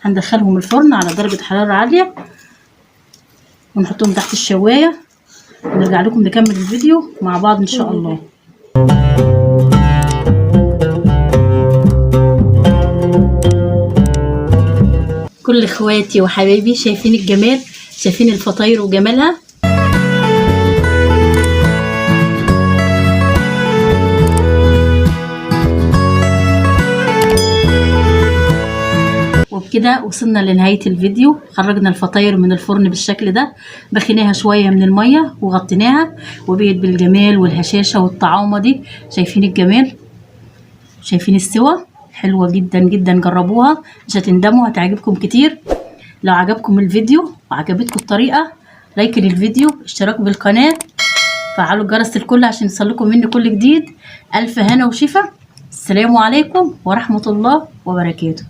هندخلهم الفرن على درجة حرارة عالية ونحطهم تحت الشواية، ونرجع لكم نكمل الفيديو مع بعض ان شاء الله. كل اخواتي وحبايبي شايفين الجمال، شايفين الفطاير وجمالها. وبكده وصلنا لنهاية الفيديو. خرجنا الفطاير من الفرن بالشكل ده، بخيناها شوية من المية وغطيناها، وبقت بالجمال والهشاشة والطعامة دي. شايفين الجمال، شايفين السوا، حلوة جدا جدا. جربوها مش هتندموا، هتعجبكم كتير. لو عجبكم الفيديو وعجبتكم الطريقة، لايك للفيديو، اشتراك بالقناة، فعلوا الجرس الكل عشان يوصلكم مني كل جديد. ألف هنا وشفا. السلام عليكم ورحمة الله وبركاته.